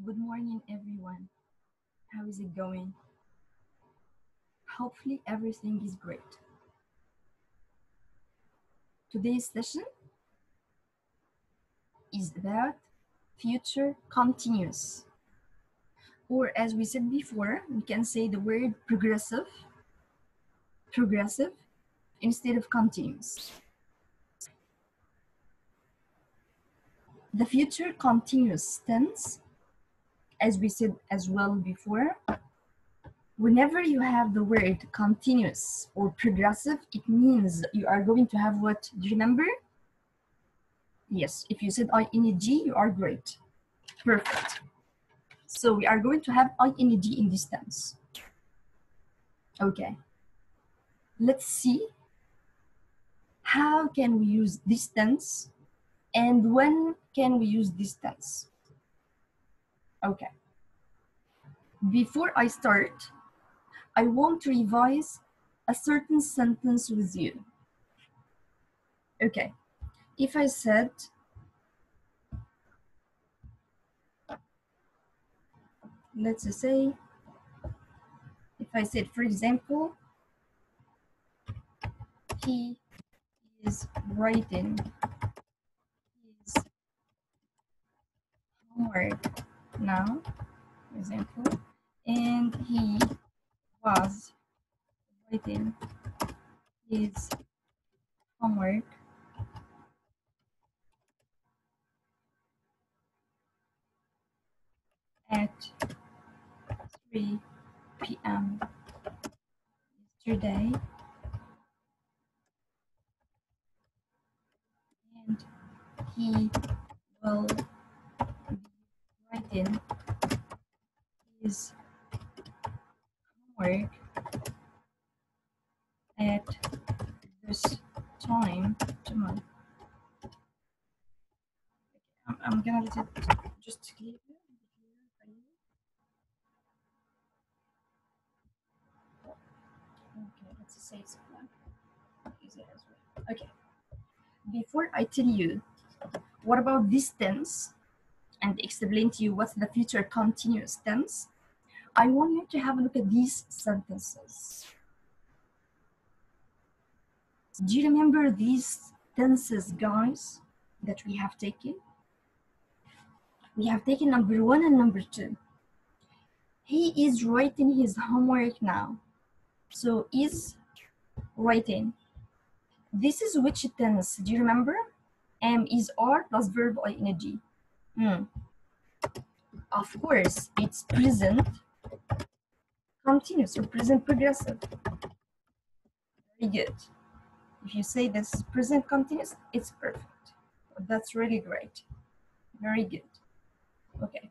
Good morning, everyone. How is it going? Hopefully, everything is great. Today's session is about future continuous. Or, as we said before, we can say the word progressive instead of continuous. The future continuous tense, as we said as well before, whenever you have the word continuous or progressive, it means you are going to have what? Do you remember? Yes, if you said ing, you are great. Perfect. So we are going to have ing in this tense. Okay. Let's see how can we use this tense and when can we use this tense. Okay. Before I start, I want to revise a certain sentence with you. Okay. If I said, let's say, if I said, for example, he is writing his homework now, for example, and he was writing his homework at 3 p.m. yesterday, and he will be writing his homework at this time tomorrow. I'm gonna let it just clear. Okay, let's say it's easier as well. Okay. Before I tell you what about this tense and explain to you what's the future continuous tense, I want you to have a look at these sentences. Do you remember these tenses, guys, that we have taken? We have taken number 1 and number 2. He is writing his homework now. So is writing. This is which tense? Do you remember? Am, is, are plus verb ing. Of course, it's present continuous or present progressive. Very good. If you say this present continuous, it's perfect. That's really great. Very good. Okay.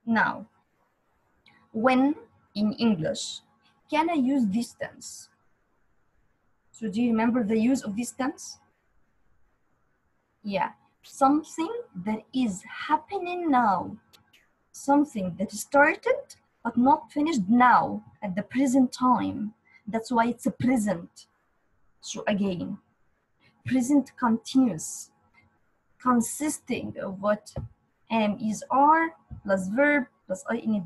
Now, when in English can I use this tense? So do you remember the use of this tense? Yeah, something that is happening now. Something that started but not finished now at the present time. That's why it's a present. So again, present continuous, consisting of what? Am, is, are plus verb plus ing.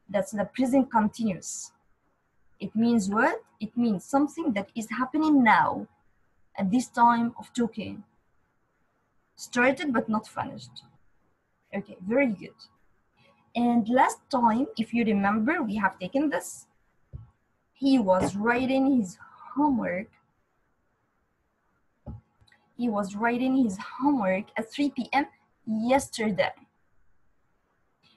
That's the present continuous. It means what? It means something that is happening now at this time of talking. Started but not finished. Okay, very good. And last time, if you remember, we have taken this. He was writing his homework. He was writing his homework at 3 p.m. yesterday.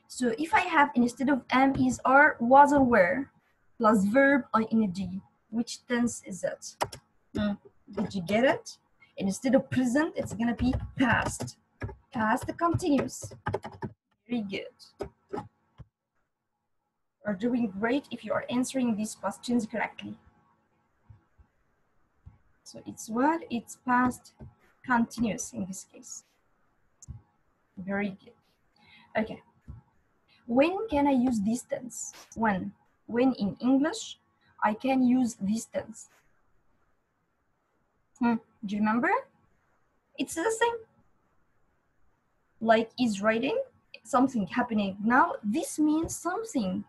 So if I have instead of am, is, are, was, or were, plus verb ing, which tense is that? Did you get it? Instead of present, it's gonna be past. Past continuous. Very good. You're doing great if you are answering these questions correctly. So it's what? It's past continuous in this case. Very good. Okay. When can I use this tense? When? When in English, I can use this tense. Do you remember? It's the same. Like is writing, something happening now, this means something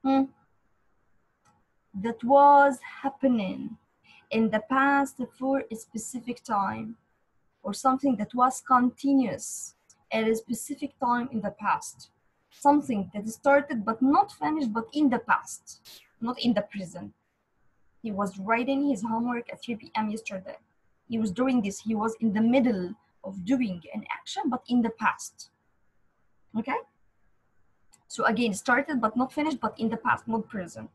that was happening in the past for a specific time, or something that was continuous at a specific time in the past. Something that started but not finished, but in the past, not in the present. He was writing his homework at 3 p.m. yesterday. He was doing this. He was in the middle of doing an action, but in the past. Okay? So again, started but not finished, but in the past, not present.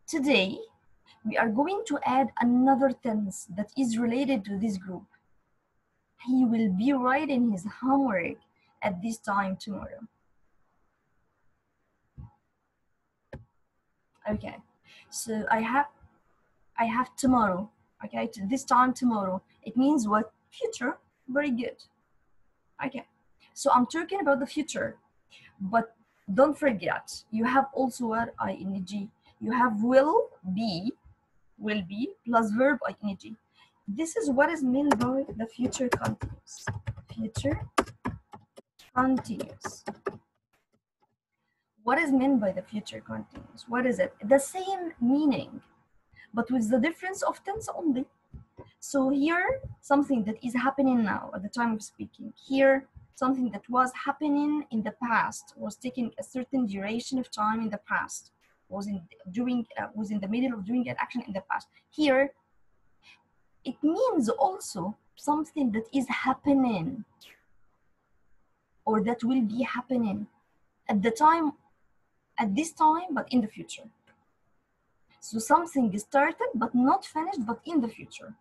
Today, we are going to add another tense that is related to this group. He will be writing his homework at this time tomorrow. Okay, so I have tomorrow. Okay, this time tomorrow. It means what? Future. Very good. Okay, so I'm talking about the future, but don't forget, you have also what? ing. You have will be plus verb ing. This is what is meant by the future continuous. Future continuous. What is meant by the future continuous? What is it? The same meaning, but with the difference of tense only. So here, something that is happening now at the time of speaking. Here, something that was happening in the past, was taking a certain duration of time in the past, was in the middle of doing an action in the past. Here, it means also something that is happening or that will be happening at this time, but in the future. So something started but not finished, but in the future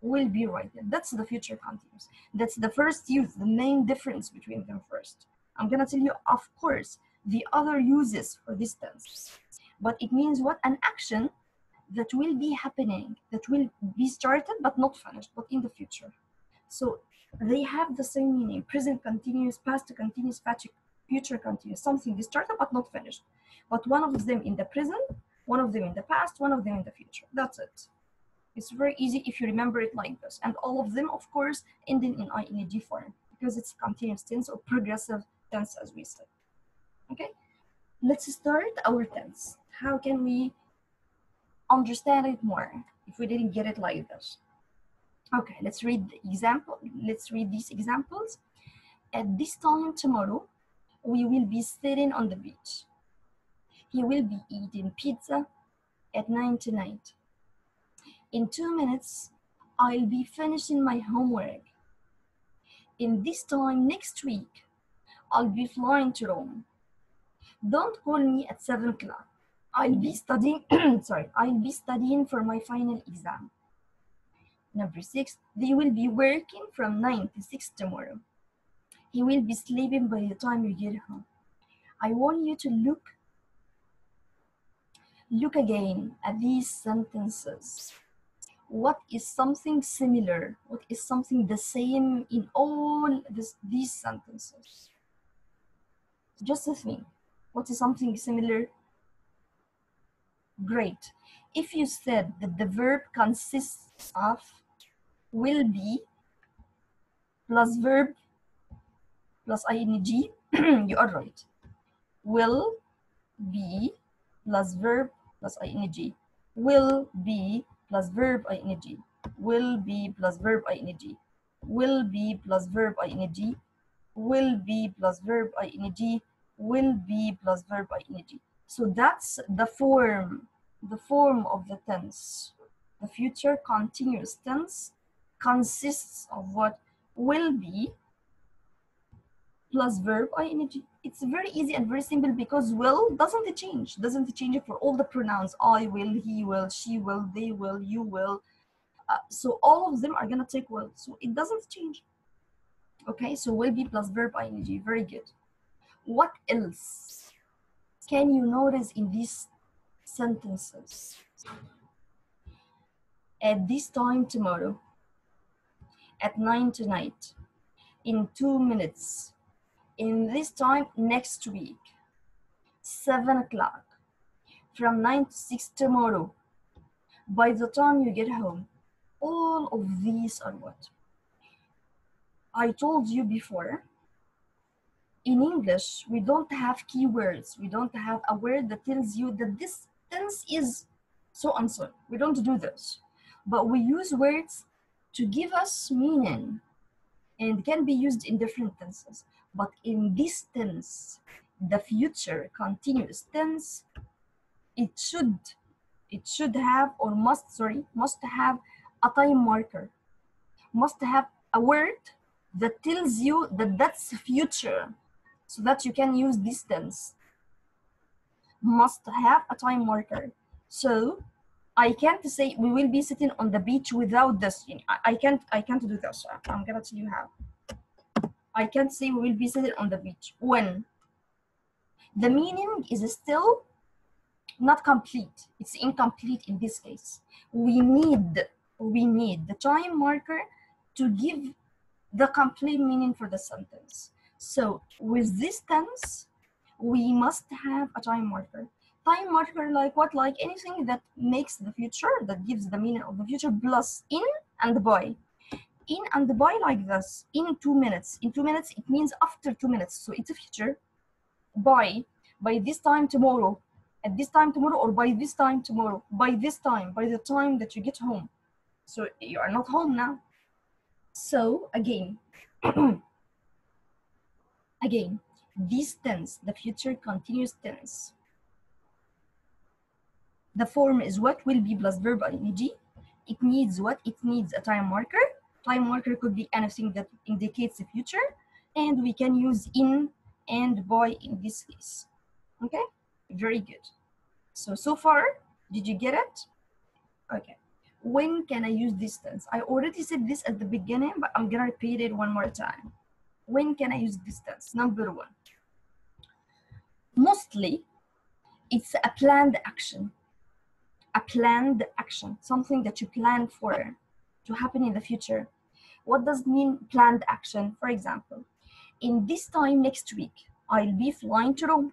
will be written. That's the future continuous. That's the first use, the main difference between them first. I'm gonna tell you, of course, the other uses for this tense. But it means what? An action that will be happening, that will be started but not finished, but in the future. So they have the same meaning: present continuous, past continuous, future continuous. Something is started but not finished. But one of them in the present, one of them in the past, one of them in the future. That's it. It's very easy if you remember it like this. And all of them, of course, ending in ing form, because it's continuous tense or progressive tense, as we said. Okay, let's start our tense. How can we understand it more if we didn't get it like this? Okay, let's read these examples. At this time tomorrow, we will be sitting on the beach. He will be eating pizza at 9 tonight. In 2 minutes, I'll be finishing my homework. In this time next week, I'll be flying to Rome. Don't call me at 7 o'clock. I'll be studying, I'll be studying for my final exam. Number 6, they will be working from 9 to 6 tomorrow. He will be sleeping by the time you get home. I want you to look again at these sentences. What is something similar? What is something the same in all these sentences? Just a thing. What is something similar? Great. If you said that the verb consists of will be plus verb plus ing, you are right. Will be plus verb plus ing. Will be plus verb ing. Will be plus verb ing. Will be plus verb ing. Will be plus verb ing. Will be plus verb ing. So that's the form of the tense. The future continuous tense consists of what? Will be plus verb ing. It's very easy and very simple, because will doesn't change for all the pronouns. I will, he will, she will, they will, you will. So all of them are gonna take will, so it doesn't change. Okay, so will be plus verb ing. Very good. What else can you notice in these sentences? At this time tomorrow, at 9 tonight, in 2 minutes, in this time next week, 7 o'clock, from 9 to 6 tomorrow, by the time you get home. All of these are what? I told you before, in English, we don't have keywords. We don't have a word that tells you that this tense is so and so. We don't do this. But we use words to give us meaning and can be used in different tenses. But in this tense, the future continuous tense, it should have or must have a time marker, must have a word that tells you that that's future, so that you can use this tense. Must have a time marker. So I can't say we will be sitting on the beach without this. I can't do this. I'm gonna tell you how. I can't say we will be sitting on the beach when the meaning is still not complete. It's incomplete in this case. We need the time marker to give the complete meaning for the sentence. So with this tense, we must have a time marker. Time marker like what? Like anything that makes the future, that gives the meaning of the future, plus in and by. In and by like this, in 2 minutes. In 2 minutes, it means after 2 minutes. So it's a future. By this time tomorrow, at this time tomorrow, or by this time tomorrow, by this time, by the time that you get home. So you are not home now. So again, again, this tense, the future continuous tense, the form is what? Will be plus verb ing. It needs what? It needs a time marker. Time marker could be anything that indicates the future, and we can use in and by in this case. Okay, very good. So far, did you get it? Okay. When can I use this tense? I already said this at the beginning, but I'm gonna repeat it one more time. When can I use this tense? Number one, mostly it's a planned action. A planned action, something that you plan for to happen in the future. What does it mean, planned action? For example, in this time next week, I'll be flying to Rome.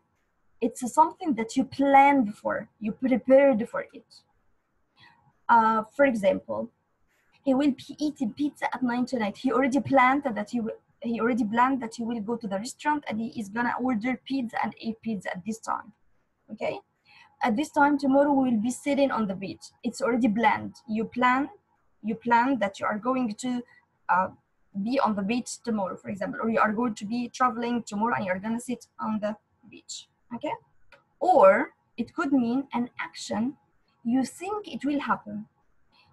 It's something that you planned for, you prepared for it. For example, he will be eating pizza at 9 tonight. He already planned that he will go to the restaurant and he is gonna order pizza and eat pizza at this time. Okay? At this time tomorrow we will be sitting on the beach. It's already planned. You plan that you are going to be on the beach tomorrow, for example, or you are going to be traveling tomorrow and you're gonna sit on the beach. Okay? Or it could mean an action you think it will happen.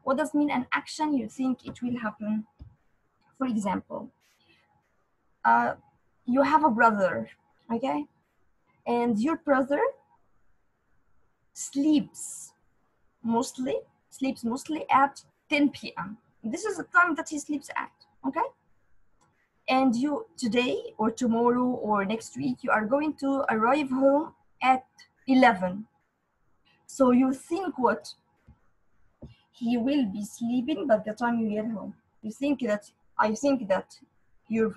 What does mean an action you think it will happen? For example, you have a brother, okay? And your brother sleeps mostly at 10 p.m. This is the time that he sleeps at, okay? And you today or tomorrow or next week, you are going to arrive home at 11. So you think what? He will be sleeping by the time you get home. I think that your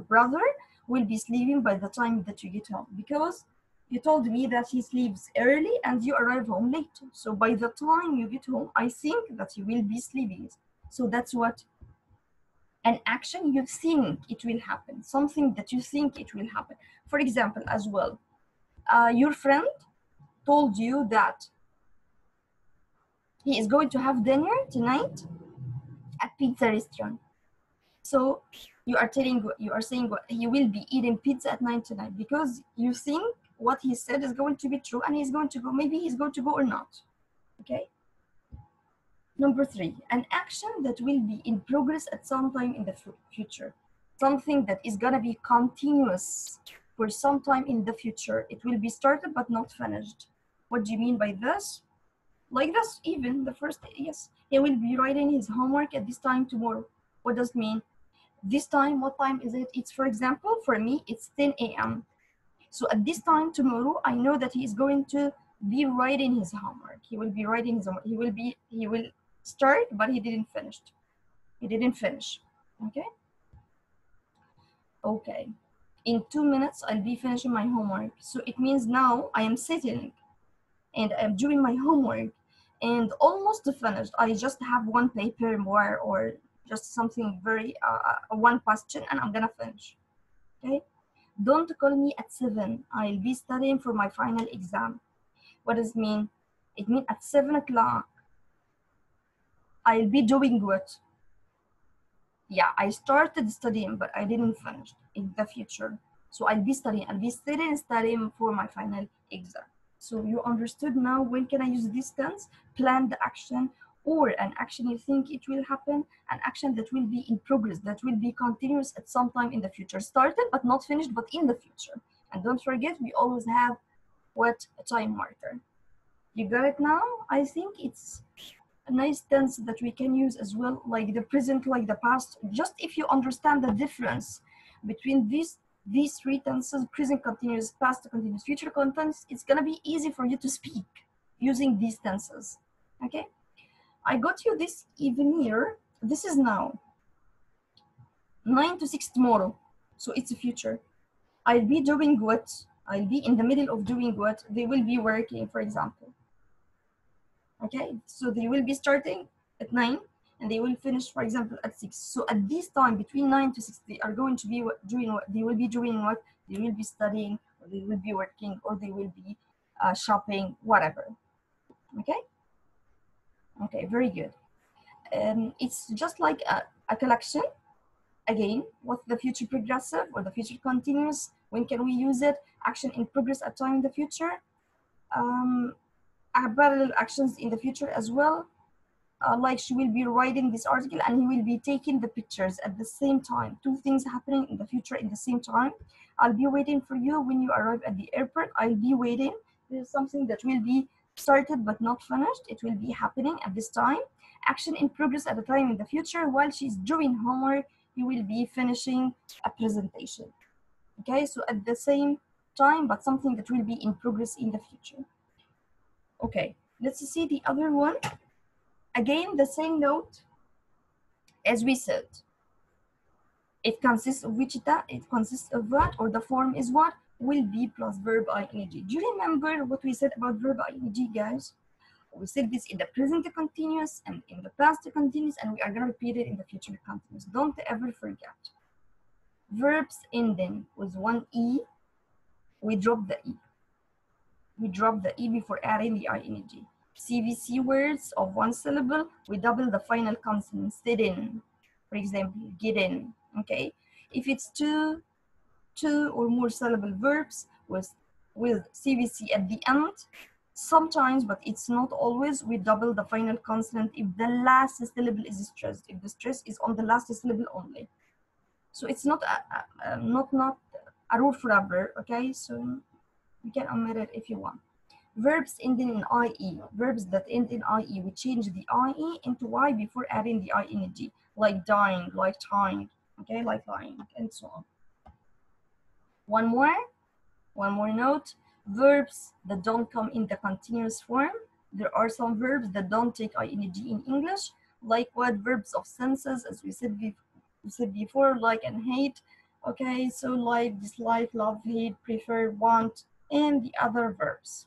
brother will be sleeping by the time that you get home, because you told me that he sleeps early and you arrive home late. So by the time you get home, I think that he will be sleeping. So that's what an action you think it will happen, something that you think it will happen. For example, as well, your friend told you that he is going to have dinner tonight at pizza restaurant. So you are saying what he will be eating pizza at 9 tonight, because you think what he said is going to be true and he's going to go. Maybe he's going to go or not. Okay. Number three, an action that will be in progress at some time in the future. Something that is gonna be continuous for some time in the future. It will be started but not finished. What do you mean by this? Like this, even the first, yes. He will be writing his homework at this time tomorrow. What does it mean? This time, what time is it? It's, for example, for me, it's 10 a.m. So at this time tomorrow, I know that he is going to be writing his homework. He will be writing his homework. He will start, but he didn't finish. Okay? Okay. In 2 minutes, I'll be finishing my homework. So it means now I am sitting and I'm doing my homework and almost finished. I just have one paper more or just something very, one question, and I'm gonna finish. Okay? Don't call me at 7. I'll be studying for my final exam. What does it mean? It means at 7 o'clock, I'll be doing what? Yeah, I started studying, but I didn't finish in the future. So I'll be studying for my final exam. So you understood now when can I use this tense? Planned action or an action you think it will happen, an action that will be in progress, that will be continuous at some time in the future. Started but not finished, but in the future. And don't forget, we always have what? A time marker. You got it now? I think it's a nice tense that we can use as well, like the present, like the past. Just if you understand the difference between these three tenses, present continuous, past continuous, future continuous, it's gonna be easy for you to speak using these tenses. Okay, I got you this even here. This is now 9 to 6 tomorrow, so it's a future. I'll be doing what? I'll be in the middle of doing what? They will be working, for example. Okay, so they will be starting at 9 and they will finish, for example, at 6. So at this time between 9 to 6, they are going to be doing what? They will be doing what? They will be studying, or they will be working, or they will be shopping, whatever. Okay, okay, very good. It's just like a collection. Again, what's the future progressive or the future continuous? When can we use it? Action in progress at time in the future. Parallel actions in the future as well. Like she will be writing this article and he will be taking the pictures at the same time. Two things happening in the future in the same time. I'll be waiting for you when you arrive at the airport. I'll be waiting. There's something that will be started but not finished. It will be happening at this time. Action in progress at a time in the future. While she's doing homework, you will be finishing a presentation. Okay, so at the same time, but something that will be in progress in the future. Okay, let's see the other one. Again, the same note as we said. It consists of Wichita, it consists of what, or the form is what? Will be plus verb ing. Do you remember what we said about verb ing, guys? We said this in the present continuous and in the past continuous, and we are going to repeat it in the future continuous. Don't ever forget. Verbs ending with one E, we drop the E. We drop the E before adding the ing. CVC words of one syllable, we double the final consonant. Sit in, for example, get in. Okay, if it's two or more syllable verbs with CVC at the end, sometimes, but it's not always, we double the final consonant if the last syllable is stressed, if the stress is on the last syllable only. So it's not not a rule forever. Okay, so you can omit it if you want. Verbs ending in IE, verbs that end in IE, we change the IE into Y before adding the ing, like dying, like tying, okay, like lying, and so on. One more note, verbs that don't come in the continuous form. There are some verbs that don't take ing in English, like what? Verbs of senses, as we said before, like and hate. Okay, so like, dislike, love, hate, prefer, want, and the other verbs.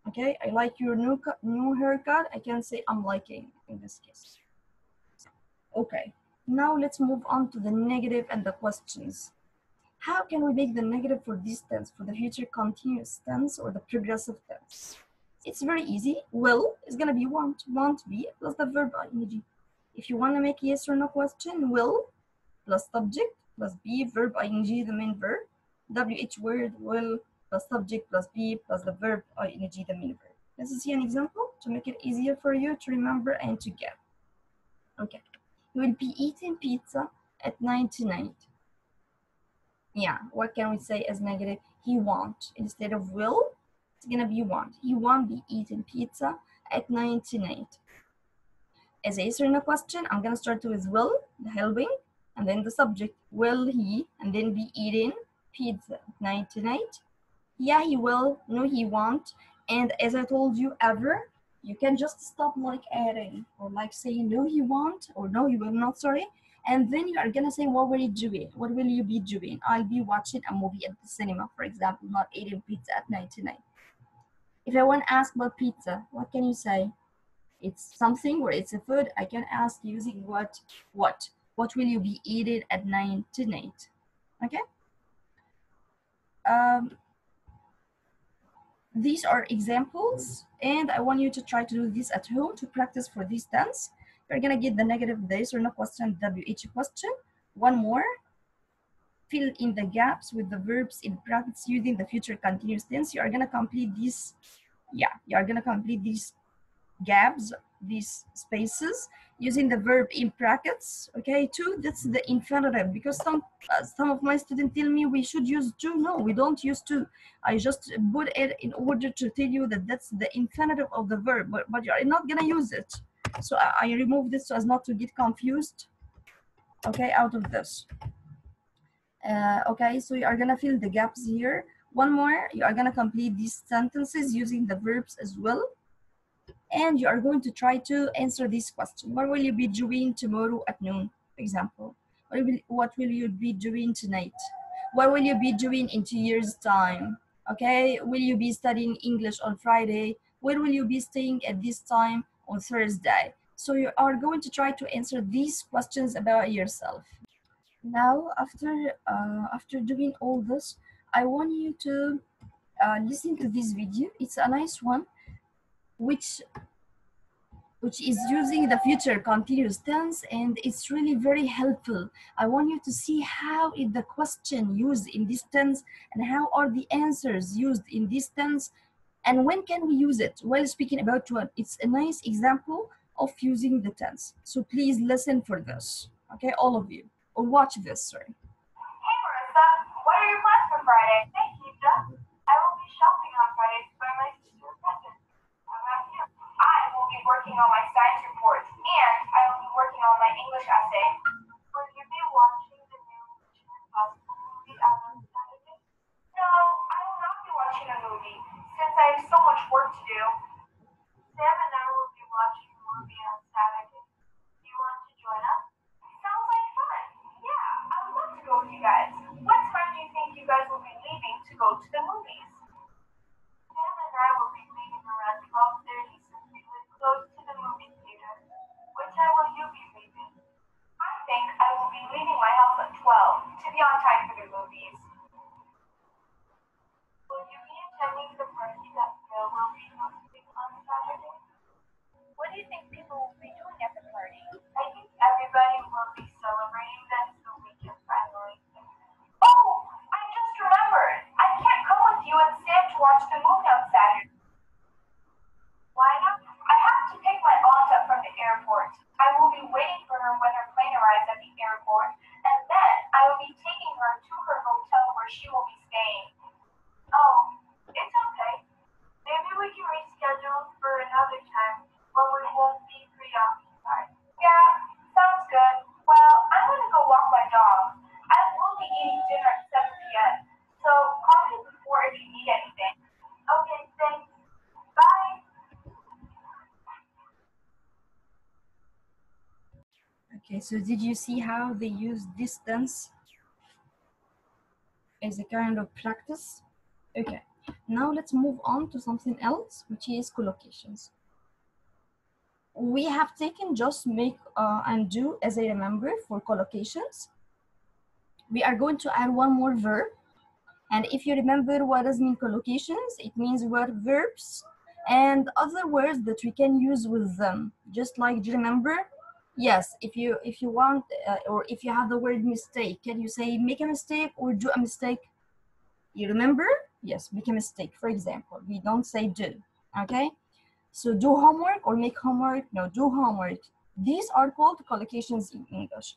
Okay, I like your new haircut. I can say I'm liking in this case. Okay, now let's move on to the negative and the questions. How can we make the negative for this tense, for the future continuous tense or the progressive tense? It's very easy. Will is gonna be want be plus the verb ing. If you want to make yes or no question, will plus subject plus be, verb ing, the main verb. WH word, will plus subject plus be plus the verb ing, the main verb. Let's see an example to make it easier for you to remember and to get. Okay, you will be eating pizza at 9 tonight. Yeah, what can we say as negative? He won't. Instead of will, it's gonna be won't. He won't be eating pizza at 9 tonight. As a yes or no question, I'm gonna start with will, the helping, and then the subject, will he, and then be eating pizza at 9 tonight. Yeah, he will. No, he won't. And as I told you, ever, you can just stop like adding or like saying no, he won't, or no, he will not, sorry. And then you are gonna say, what will you doing? What will you be doing? I'll be watching a movie at the cinema, for example, not eating pizza at 9 tonight. If I want to ask about pizza, what can you say? It's something where it's a food. I can ask using what? What will you be eating at 9 tonight? Okay? these are examples, and I want you to try to do this at home to practice for this tense. You're gonna get the negative this or no question, WH question. One more. Fill in the gaps with the verbs in brackets using the future continuous tense. You are gonna complete these. Yeah, you are gonna complete these gaps, these spaces, using the verb in brackets. Okay, two, that's the infinitive, because some of my students tell me we should use to. No, we don't use to. I just put it in order to tell you that that's the infinitive of the verb, but you're not gonna use it. So I remove this so as not to get confused, okay, out of this. Okay, so you are gonna fill the gaps here. One more, you are gonna complete these sentences using the verbs as well. And you are going to try to answer this question. What will you be doing tomorrow at noon, for example? What will you be doing tonight? What will you be doing in 2 years' time? Okay, will you be studying English on Friday? Where will you be staying at this time on Thursday? So you are going to try to answer these questions about yourself. Now, after doing all this, I want you to listen to this video. It's a nice one, which is using the future continuous tense, and it's really very helpful. I want you to see how is the question used in this tense and how are the answers used in this tense and when can we use it while speaking about one. It's a nice example of using the tense. So please listen for this, okay, all of you, or watch this, sorry. Hey Marissa, what are your plans for Friday? Hey Keisha, I will be shopping on Friday to buy my sister a present. How about you? I will be working on my science report and I will be working on my English essay. Will you be watching the new Mission Impossible movie out on Saturday? No, I will not be watching a movie since I have so much work to do. Sam and I will be watching the movie on Saturday. Do you want to join us? Sounds like fun. Yeah, I would love to go with you guys. What time do you think you guys will be leaving to go to the movies? Sam and I will be leaving around 12:30 since we live close to the movie theater. What time will you be leaving? I think I will be leaving my house at 12 to be on time for the movies. Will you be attending the party that Bill will be hosting on Saturday? What do you think people will be doing at the party? I think everybody will be celebrating that it's the weekend finally. Oh, I just remembered. I can't come with you and Sam to watch the movie on Saturday. Why not? I have to pick my aunt up from the airport. I will be waiting for her when her plane arrives at the airport, and then I will be taking her to her hotel where she will be staying. Oh, it's okay. Maybe we can reschedule for another time when we won't be preoccupied. Yeah, sounds good. Well, I'm gonna go walk my dog. I will be eating dinner at 7 p.m. So call me before if you need anything. Okay, thanks. Bye. Okay, so did you see how they use distance as a kind of practice? Okay, now let's move on to something else, which is collocations. We have taken just, make, and do as I remember for collocations. We are going to add one more verb. And if you remember what does mean collocations, it means what verbs and other words that we can use with them. Just like, do you remember? Yes, if you want, or if you have the word mistake, can you say make a mistake or do a mistake? You remember? Yes, make a mistake, for example. We don't say do, okay? So do homework or make homework? No, do homework. These are called collocations in English.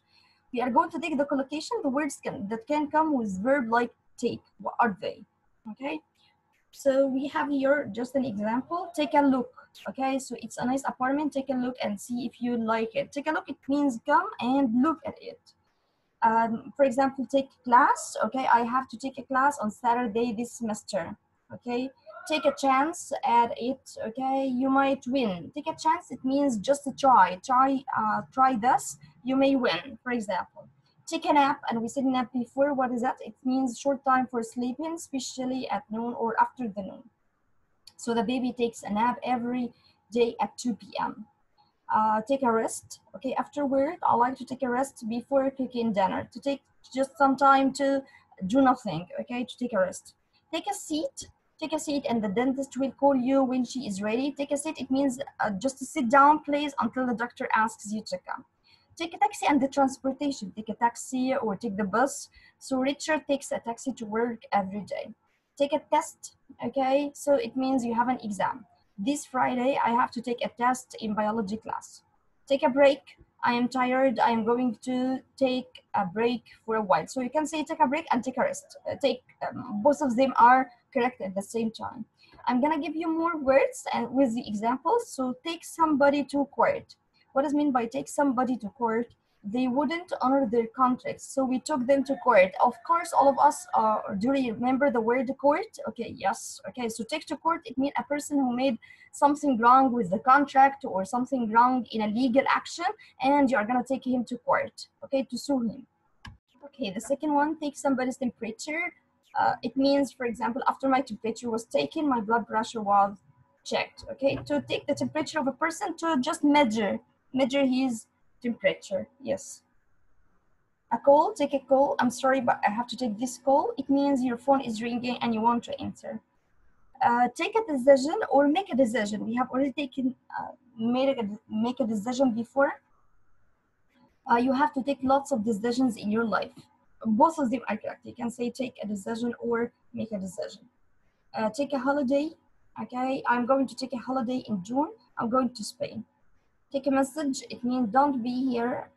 We are going to take the collocation, the words that can come with verb like take. What are they? Okay, so we have here just an example. Take a look. Okay, so it's a nice apartment. Take a look and see if you like it. Take a look, it means come and look at it. For example, take class. Okay, I have to take a class on Saturday this semester. Okay, take a chance at it. Okay, you might win. Take a chance, it means just to try this, you may win, for example. Take a nap, and we said nap before. What is that? It means short time for sleeping, especially at noon or after the noon. So the baby takes a nap every day at 2 p.m. Take a rest. Okay, after work, I like to take a rest before cooking dinner, to take just some time to do nothing. Okay, to take a rest. Take a seat. Take a seat, and the dentist will call you when she is ready. Take a seat. It means just to sit down, please, until the doctor asks you to come. Take a taxi and the transportation. Take a taxi or take the bus. So Richard takes a taxi to work every day. Take a test, okay? So it means you have an exam. This Friday, I have to take a test in biology class. Take a break. I am tired. I am going to take a break for a while. So you can say take a break and take a rest. Both of them are correct at the same time. I'm gonna give you more words and with the examples. So take somebody to court. What does mean by take somebody to court? They wouldn't honor their contracts, so we took them to court. Of course, all of us do you remember the word court? Okay, yes. Okay, so take to court, it means a person who made something wrong with the contract or something wrong in a legal action, and you are gonna take him to court, okay, to sue him. Okay, the second one, take somebody's temperature. It means, for example, after my temperature was taken, my blood pressure was checked. Okay, to take the temperature of a person, to just measure his temperature. Yes. A call, take a call. I'm sorry, but I have to take this call. It means your phone is ringing and you want to answer. Take a decision or make a decision. We have already taken, make a decision before. You have to take lots of decisions in your life. Both of them are correct. You can say take a decision or make a decision. Take a holiday. Okay, I'm going to take a holiday in June. I'm going to Spain. Take a message. It means don't be here.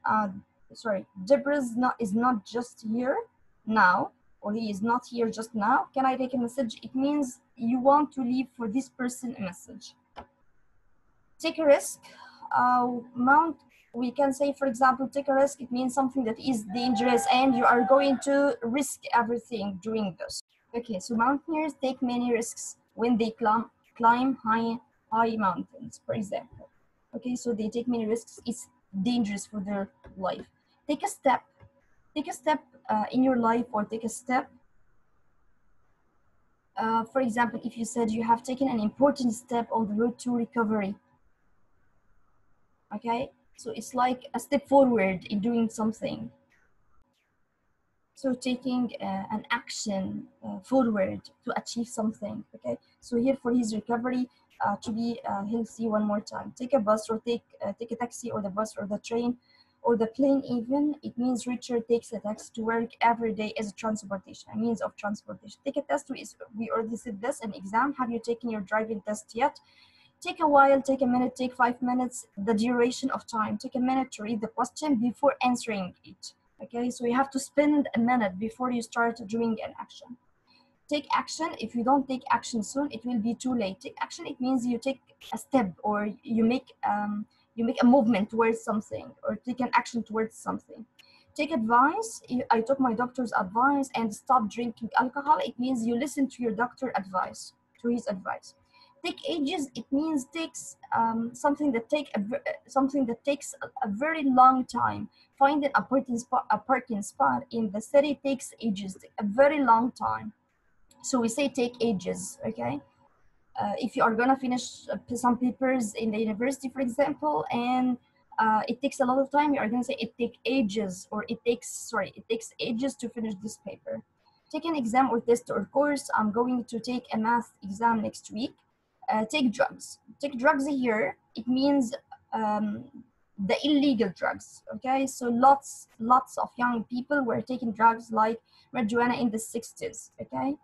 Deborah is not just here now, or he is not here just now. Can I take a message? It means you want to leave for this person a message. Take a risk. We can say, for example, take a risk. It means something that is dangerous and you are going to risk everything doing this. Okay, so mountaineers take many risks when they climb high mountains, for example. Okay, so they take many risks. It's dangerous for their life. Take a step. Take a step in your life, or take a step. For example, if you said you have taken an important step on the road to recovery. Okay, so it's like a step forward in doing something. So taking an action forward to achieve something. Okay, so here for his recovery, to be healthy one more time. Take a bus or take a taxi or the bus or the train or the plane even. It means Richard takes a taxi to work every day as a transportation, a means of transportation. Take a test, we already said this, an exam. Have you taken your driving test yet? Take a while, take a minute, take 5 minutes, the duration of time. Take a minute to read the question before answering it. Okay, so you have to spend a minute before you start doing an action. Take action. If you don't take action soon, it will be too late. Take action, it means you take a step or you make a movement towards something or take an action towards something. Take advice. I took my doctor's advice and stopped drinking alcohol. It means you listen to your doctor advice, to his advice. Take ages. It means takes something that takes a very long time. Finding a parking spot in the city takes ages, a very long time. So we say take ages. Okay. If you are gonna finish some papers in the university, for example, and it takes a lot of time, you are gonna say it takes ages, or it takes ages to finish this paper. Take an exam or test or course. I'm going to take a math exam next week. Take drugs. Take drugs here. It means the illegal drugs. Okay, so lots of young people were taking drugs like marijuana in the 60s. Okay.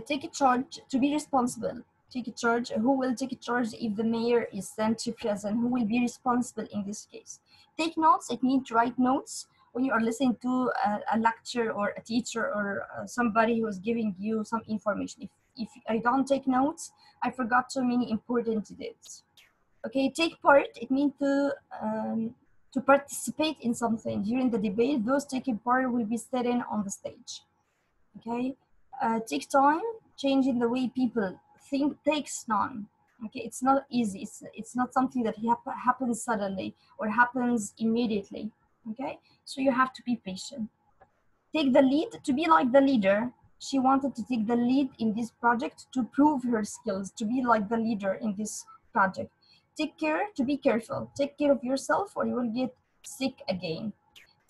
Take a charge, to be responsible. Take a charge. Who will take a charge if the mayor is sent to prison? Who will be responsible in this case? Take notes. It means to write notes when you are listening to a lecture or a teacher or somebody who is giving you some information. If I don't take notes, I forgot so many important details. Okay, take part. It means to participate in something during the debate. Those taking part will be sitting on the stage. Okay. Take time. Changing the way people think takes time. Okay, it's not easy. It's not something that happens suddenly or happens immediately. Okay, so you have to be patient. Take the lead. To be like the leader, she wanted to take the lead in this project to prove her skills, to be like the leader in this project. Take care. To be careful. Take care of yourself or you will get sick again.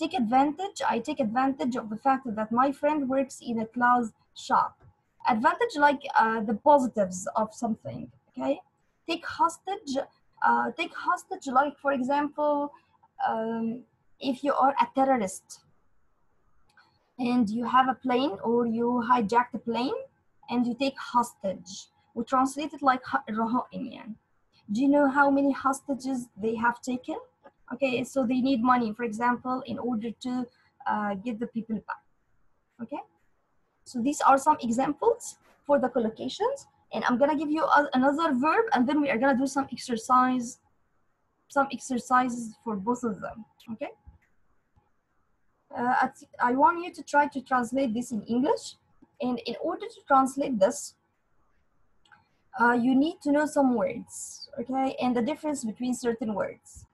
take advantage of the fact that my friend works in a clothes shop. Advantage like the positives of something. Okay, take hostage. Take hostage like, for example, if you are a terrorist and you have a plane or you hijacked a plane and you take hostage. We translate it like رهائن يعني. Do you know how many hostages they have taken? Okay, so they need money, for example, in order to get the people back. Okay, so these are some examples for the collocations, and I'm gonna give you another verb, and then we are gonna do some exercises for both of them. Okay, I want you to try to translate this in English, and in order to translate this, you need to know some words, okay, and the difference between certain words.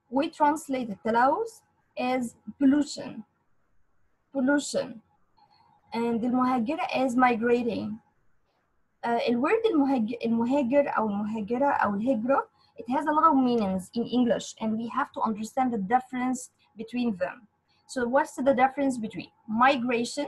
We translate التلوث as pollution, and المهاجرة as migrating. الword المهاجر أو المهاجرة أو الهجرة, it has a lot of meanings in English, and we have to understand the difference between them. So what's the difference between migration